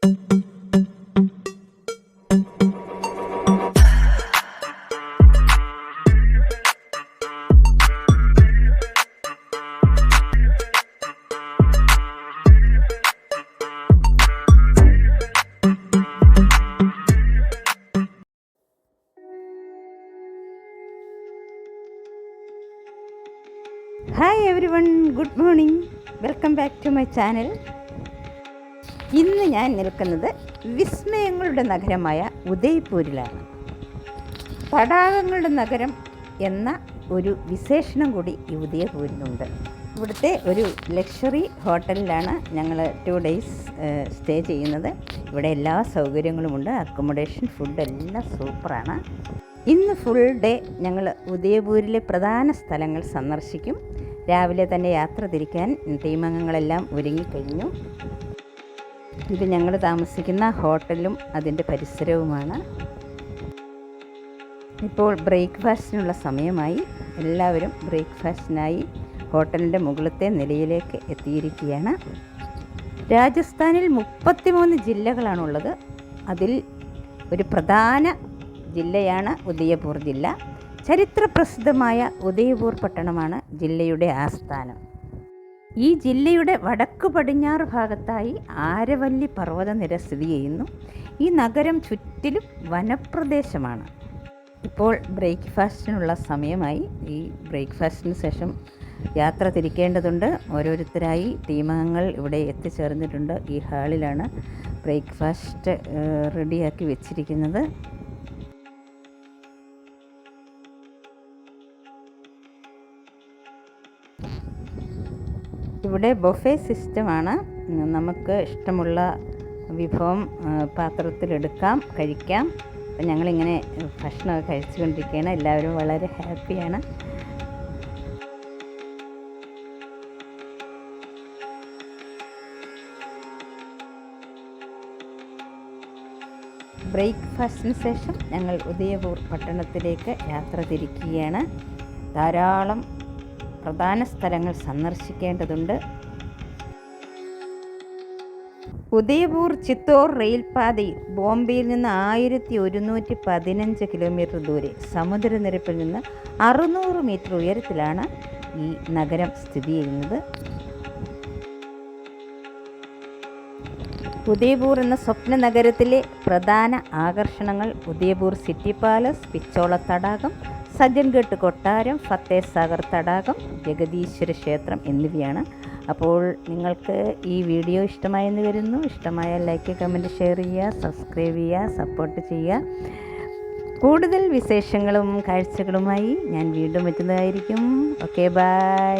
Hi everyone, good morning. Welcome back to my channel. ഇന്ന് ഞാൻ നിൽക്കുന്നത് വിസ്മയങ്ങളുടെ നഗരമായ ഉദയ്പൂരിലാണ്. തടാകങ്ങളുടെ നഗരം എന്ന ഒരു വിശേഷണം കൂടി ഈ ഉദയ്പൂരിനുണ്ട്. ഇവിടുത്തെ ഒരു ലക്ഷറി ഹോട്ടലിലാണ് ഞങ്ങൾ 2 days സ്റ്റേ ചെയ്യുന്നത്. ഇവിടെ എല്ലാ സൗകര്യങ്ങളുമുണ്ട്. അക്കോമഡേഷൻ, ഫുഡ് എല്ലാം സൂപ്പറാണ്. ഇന്ന് ഫുൾ ഡേ ഞങ്ങൾ ഉദയ്പൂരിലെ പ്രധാന സ്ഥലങ്ങൾ സന്ദർശിക്കും. രാവിലെ തന്നെ യാത്ര തിരിക്കാൻ ടീമംഗങ്ങളെല്ലാം ഒരുങ്ങിക്കഴിഞ്ഞു. ഇത് ഞങ്ങൾ താമസിക്കുന്ന ഹോട്ടലും അതിൻ്റെ പരിസരവുമാണ്. ഇപ്പോൾ ബ്രേക്ക്ഫാസ്റ്റിനുള്ള സമയമായി. എല്ലാവരും ബ്രേക്ക്ഫാസ്റ്റിനായി ഹോട്ടലിൻ്റെ മുകളിലത്തെ നിലയിലേക്ക് എത്തിയിരിക്കുകയാണ്. രാജസ്ഥാനിൽ 33 ജില്ലകളാണുള്ളത്. അതിൽ ഒരു പ്രധാന ജില്ലയാണ് ഉദയ്പൂർ ജില്ല. ചരിത്രപ്രസിദ്ധമായ ഉദയ്പൂർ പട്ടണമാണ് ജില്ലയുടെ ആസ്ഥാനം. ഈ ജില്ലയുടെ വടക്ക് പടിഞ്ഞാറ് ഭാഗത്തായി ആരവല്ലി പർവ്വതനിര സ്ഥിതി ചെയ്യുന്നു. ഈ നഗരം ചുറ്റിലും വനപ്രദേശമാണ്. ഇപ്പോൾ ബ്രേക്ക്ഫാസ്റ്റിനുള്ള സമയമായി. ഈ ബ്രേക്ക്ഫാസ്റ്റിന് ശേഷം യാത്ര തിരിക്കേണ്ടതുണ്ട്. ഓരോരുത്തരായി ടീമംഗങ്ങൾ ഇവിടെ എത്തിച്ചേർന്നിട്ടുണ്ട്. ഈ ഹാളിലാണ് ബ്രേക്ക്ഫാസ്റ്റ് റെഡിയാക്കി വെച്ചിരിക്കുന്നത്. ഇവിടെ ബൊഫേ സിസ്റ്റമാണ്. നമുക്ക് ഇഷ്ടമുള്ള വിഭവം പാത്രത്തിലെടുക്കാം, കഴിക്കാം. അപ്പം ഞങ്ങളിങ്ങനെ ഭക്ഷണമൊക്കെ കഴിച്ചുകൊണ്ടിരിക്കുകയാണ്. എല്ലാവരും വളരെ ഹാപ്പിയാണ്. ബ്രേക്ക്ഫാസ്റ്റിന് ശേഷം ഞങ്ങൾ ഉദയ്പൂർ പട്ടണത്തിലേക്ക് യാത്ര തിരിക്കുകയാണ്. ധാരാളം പ്രധാന സ്ഥലങ്ങൾ സന്ദർശിക്കേണ്ടതുണ്ട്. ഉദയ്പൂർ ചിത്തോർ റെയിൽപാതയിൽ ബോംബെയിൽ നിന്ന് 1115 കിലോമീറ്റർ ദൂരെ സമുദ്രനിരപ്പിൽ നിന്ന് 600 മീറ്റർ ഉയരത്തിലാണ് ഈ നഗരം സ്ഥിതി ചെയ്യുന്നത്. ഉദയ്പൂർ എന്ന സ്വപ്ന നഗരത്തിലെ പ്രധാന ആകർഷണങ്ങൾ ഉദയ്പൂർ സിറ്റി പാലസ്, പിച്ചോള തടാകം, സജ്ജൻഘട്ട് കൊട്ടാരം, ഫത്തേ സാഗർ തടാകം, ജഗദീശ്വര ക്ഷേത്രം എന്നിവയാണ്. അപ്പോൾ നിങ്ങൾക്ക് ഈ വീഡിയോ ഇഷ്ടമായെന്ന് വരുന്നു. ഇഷ്ടമായാൽ ലൈക്ക്, കമൻറ്റ്, ഷെയർ ചെയ്യുക, സബ്സ്ക്രൈബ് ചെയ്യുക, സപ്പോർട്ട് ചെയ്യുക. കൂടുതൽ വിശേഷങ്ങളും കാഴ്ചകളുമായി ഞാൻ വീണ്ടും എത്തുന്നതായിരിക്കും. Okay, by.